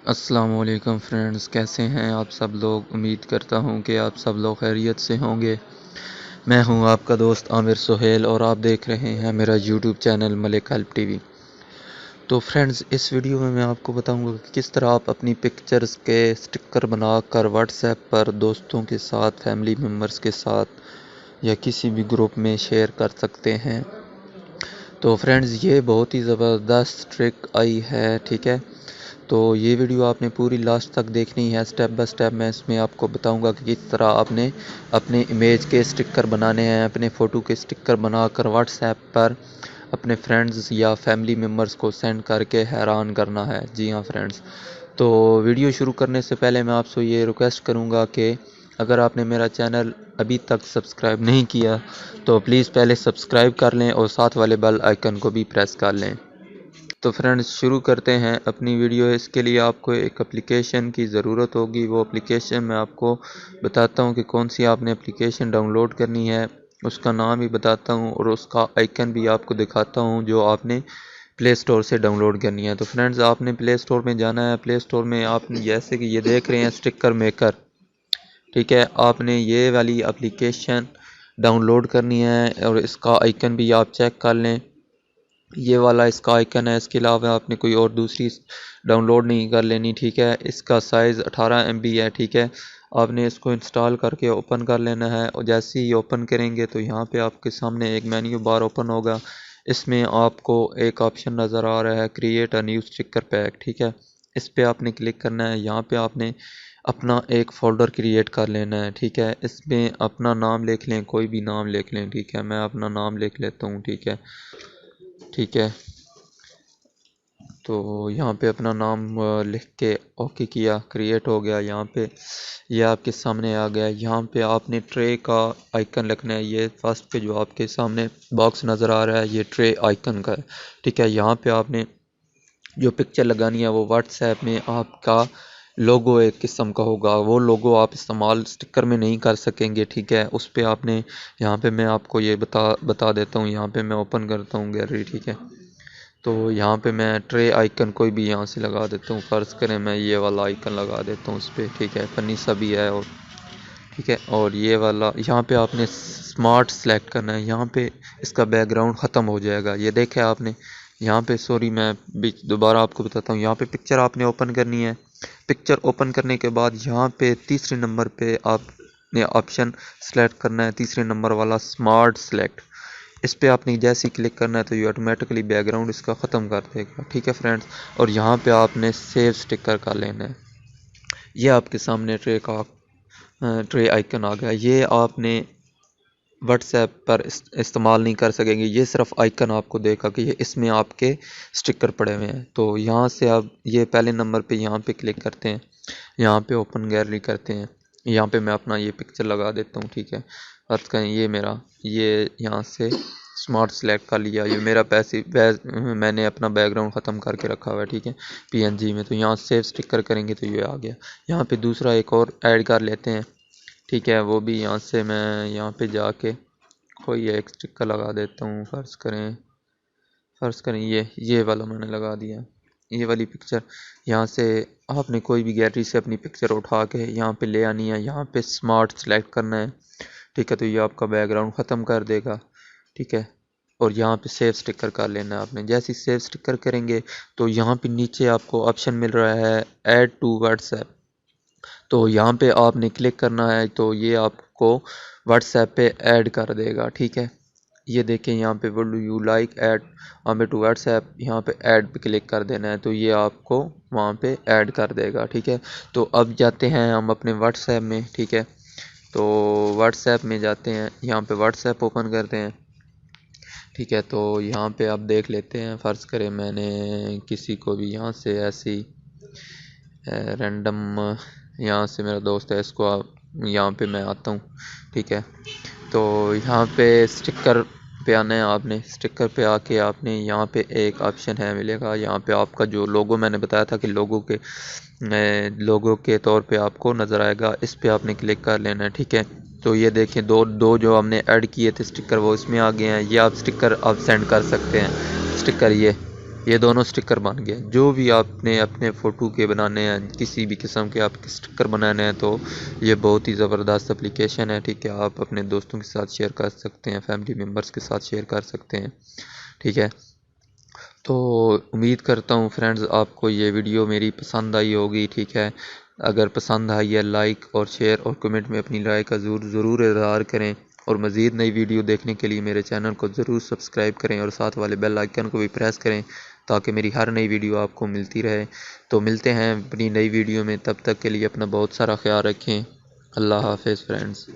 السلام علیکم فرینڈز، کیسے ہیں آپ سب لوگ؟ امید کرتا ہوں کہ آپ سب لوگ خیریت سے ہوں گے۔ میں ہوں آپ کا دوست عامر سہیل اور آپ دیکھ رہے ہیں میرا یوٹیوب چینل ملک ہیلپ ٹی وی۔ تو فرینڈز، اس ویڈیو میں آپ کو بتاؤں گا کہ کس طرح آپ اپنی پکچرز کے سٹکر بنا کر واٹس ایپ پر دوستوں کے ساتھ، فیملی ممبرز کے ساتھ یا کسی بھی گروپ میں شیئر کر سکتے ہیں۔ تو فرینڈز، یہ بہت ہی زبردست ٹرک آئی ہے، ٹھیک ہے؟ تو یہ ویڈیو آپ نے پوری لاسٹ تک دیکھنی ہے، سٹیپ بائی سٹیپ میں اس میں آپ کو بتاؤں گا کہ کس طرح آپ نے اپنے امیج کے سٹکر بنانے ہیں، اپنے فوٹو کے سٹکر بنا کر واٹس ایپ پر اپنے فرینڈز یا فیملی ممبرز کو سینڈ کر کے حیران کرنا ہے۔ جی ہاں فرینڈز، تو ویڈیو شروع کرنے سے پہلے میں آپ سے یہ ریکویسٹ کروں گا کہ اگر آپ نے میرا چینل ابھی تک سبسکرائب نہیں کیا تو پلیز پہلے سبسکرائب کر لیں اور ساتھ والے بیل آئیکن کو بھی پریس کر لیں۔ تو فرینڈز، شروع کرتے ہیں اپنی ویڈیو۔ اس کے لیے آپ کو ایک اپلیکیشن کی ضرورت ہوگی۔ وہ اپلیکیشن میں آپ کو بتاتا ہوں کہ کون سی آپ نے اپلیکیشن ڈاؤن لوڈ کرنی ہے، اس کا نام بھی بتاتا ہوں اور اس کا آئیکن بھی آپ کو دکھاتا ہوں جو آپ نے پلے اسٹور سے ڈاؤن لوڈ کرنی ہے۔ تو فرینڈز، آپ نے پلے اسٹور میں جانا ہے۔ پلے اسٹور میں آپ جیسے کہ یہ دیکھ رہے ہیں سٹکر میکر، ٹھیک ہے؟ آپ نے یہ والی اپلیکیشن ڈاؤن لوڈ کرنی ہے اور اس کا آئیکن بھی آپ چیک کر لیں، یہ والا اس کا آئیکن ہے۔ اس کے علاوہ آپ نے کوئی اور دوسری ڈاؤن لوڈ نہیں کر لینی، ٹھیک ہے؟ اس کا سائز 18 MB ہے، ٹھیک ہے؟ آپ نے اس کو انسٹال کر کے اوپن کر لینا ہے اور جیسے ہی اوپن کریں گے تو یہاں پہ آپ کے سامنے ایک مینیو بار اوپن ہوگا۔ اس میں آپ کو ایک آپشن نظر آ رہا ہے create a new sticker pack, ٹھیک ہے؟ اس پہ آپ نے کلک کرنا ہے۔ یہاں پہ آپ نے اپنا ایک فولڈر کریٹ کر لینا ہے، ٹھیک ہے؟ اس میں اپنا نام لکھ لیں، کوئی بھی نام لکھ لیں، ٹھیک ہے؟ میں اپنا نام لکھ لیتا ہوں، ٹھیک ہے؟ ٹھیک ہے، تو یہاں پہ اپنا نام لکھ کے اوکے کیا، کریٹ ہو گیا۔ یہاں پہ یہ آپ کے سامنے آ گیا۔ یہاں پہ آپ نے ٹرے کا آئیکن لکھنا ہے۔ یہ فرسٹ پہ جو آپ کے سامنے باکس نظر آ رہا ہے یہ ٹرے آئیکن کا ہے، ٹھیک ہے؟ یہاں پہ آپ نے جو پکچر لگانی ہے وہ واٹس ایپ میں آپ کا لوگو ایک قسم کا ہوگا، وہ لوگو آپ استعمال سٹکر میں نہیں کر سکیں گے، ٹھیک ہے؟ اس پہ آپ نے یہاں پہ میں آپ کو یہ بتا دیتا ہوں۔ یہاں پہ میں اوپن کرتا ہوں گیلری، ٹھیک ہے؟ تو یہاں پہ میں ٹرے آئیکن کوئی بھی یہاں سے لگا دیتا ہوں۔ فرض کریں میں یہ والا آئیکن لگا دیتا ہوں اس پہ، ٹھیک ہے؟ فنی سا بھی ہے اور ٹھیک ہے، اور یہ والا یہاں پہ آپ نے سمارٹ سلیکٹ کرنا ہے۔ یہاں پہ اس کا بیک گراؤنڈ ختم ہو جائے گا، یہ دیکھیں آپ نے یہاں پہ، سوری میں دوبارہ آپ کو بتاتا ہوں۔ یہاں پہ پکچر آپ نے اوپن کرنی ہے۔ پکچر اوپن کرنے کے بعد یہاں پہ تیسرے نمبر پہ آپ نے آپشن سلیکٹ کرنا ہے، تیسرے نمبر والا سمارٹ سلیکٹ۔ اس پہ آپ نے جیسے ہی کلک کرنا ہے تو یہ آٹومیٹکلی بیک گراؤنڈ اس کا ختم کر دے گا، ٹھیک ہے فرینڈز؟ اور یہاں پہ آپ نے سیو سٹکر کا لینا ہے۔ یہ آپ کے سامنے ٹرے آئیکن آ گیا۔ یہ آپ نے واٹس ایپ پر استعمال نہیں کر سکیں گے، یہ صرف آئیکن آپ کو دے گا کہ یہ اس میں آپ کے سٹکر پڑے ہوئے ہیں۔ تو یہاں سے آپ یہ پہلے نمبر پہ یہاں پہ کلک کرتے ہیں، یہاں پہ اوپن گیلری کرتے ہیں۔ یہاں پہ میں اپنا یہ پکچر لگا دیتا ہوں، ٹھیک ہے؟ فرض کریں یہ میرا، یہ یہاں سے سمارٹ سلیکٹ کر لیا۔ یہ میرا میں نے اپنا بیک گراؤنڈ ختم کر کے رکھا ہوا ہے، ٹھیک ہے؟ PNG میں۔ تو یہاں سیو سٹکر کریں گے تو یہ آ گیا۔ یہاں پہ دوسرا ایک اور ایڈ کر لیتے ہیں، ٹھیک ہے؟ وہ بھی یہاں سے میں یہاں پہ جا کے کوئی ایک سٹکر لگا دیتا ہوں۔ فرض کریں یہ والا میں نے لگا دیا، یہ والی پکچر۔ یہاں سے آپ نے کوئی بھی گیلری سے اپنی پکچر اٹھا کے یہاں پہ لے آنی ہے، یہاں پہ سمارٹ سلیکٹ کرنا ہے، ٹھیک ہے؟ تو یہ آپ کا بیک گراؤنڈ ختم کر دے گا، ٹھیک ہے؟ اور یہاں پہ سیو سٹکر کر لینا ہے آپ نے۔ جیسے سیو سٹکر کریں گے تو یہاں پہ نیچے آپ کو آپشن مل رہا ہے ایڈ ٹو واٹس ایپ، تو یہاں پہ آپ نے کلک کرنا ہے تو یہ آپ کو واٹس ایپ پہ ایڈ کر دے گا، ٹھیک ہے؟ یہ دیکھیں یہاں پہ would you like add to WhatsApp, یہاں پہ ایڈ پہ کلک کر دینا ہے تو یہ آپ کو وہاں پہ ایڈ کر دے گا، ٹھیک ہے؟ تو اب جاتے ہیں ہم اپنے واٹس ایپ میں، ٹھیک ہے؟ تو واٹس ایپ میں جاتے ہیں، یہاں پہ واٹس ایپ اوپن کرتے ہیں، ٹھیک ہے؟ تو یہاں پہ آپ دیکھ لیتے ہیں۔ فرض کریں میں نے کسی کو بھی یہاں سے ایسی رینڈم، یہاں سے میرا دوست ہے، اس کو یہاں پہ میں آتا ہوں، ٹھیک ہے؟ تو یہاں پہ سٹکر پہ آنا ہے آپ نے۔ سٹکر پہ آ کے آپ نے یہاں پہ ایک آپشن ہے ملے گا، یہاں پہ آپ کا جو لوگو میں نے بتایا تھا کہ لوگو کے طور پہ آپ کو نظر آئے گا، اس پہ آپ نے کلک کر لینا ہے، ٹھیک ہے؟ تو یہ دیکھیں دو جو ہم نے ایڈ کیے تھے سٹکر وہ اس میں آ گئے ہیں۔ یہ آپ سٹکر آپ سینڈ کر سکتے ہیں، سٹکر یہ یہ دونوں سٹکر بن گئے۔ جو بھی آپ نے اپنے فوٹو کے بنانے ہیں، کسی بھی قسم کے آپ کے سٹکر بنانے ہیں، تو یہ بہت ہی زبردست اپلیکیشن ہے، ٹھیک ہے۔ آپ اپنے دوستوں کے ساتھ شیئر کر سکتے ہیں، فیملی ممبرس کے ساتھ شیئر کر سکتے ہیں، ٹھیک ہے۔ تو امید کرتا ہوں فرینڈز آپ کو یہ ویڈیو میری پسند آئی ہوگی، ٹھیک ہے۔ اگر پسند آئی ہے لائک اور شیئر اور کمنٹ میں اپنی رائے کا ضرور اظہار کریں، اور مزید نئی ویڈیو دیکھنے کے لیے میرے چینل کو ضرور سبسکرائب کریں اور ساتھ والے بیل آئیکن کو بھی پریس کریں تاکہ میری ہر نئی ویڈیو آپ کو ملتی رہے۔ تو ملتے ہیں اپنی نئی ویڈیو میں، تب تک کے لیے اپنا بہت سارا خیال رکھیں۔ اللہ حافظ فرینڈز۔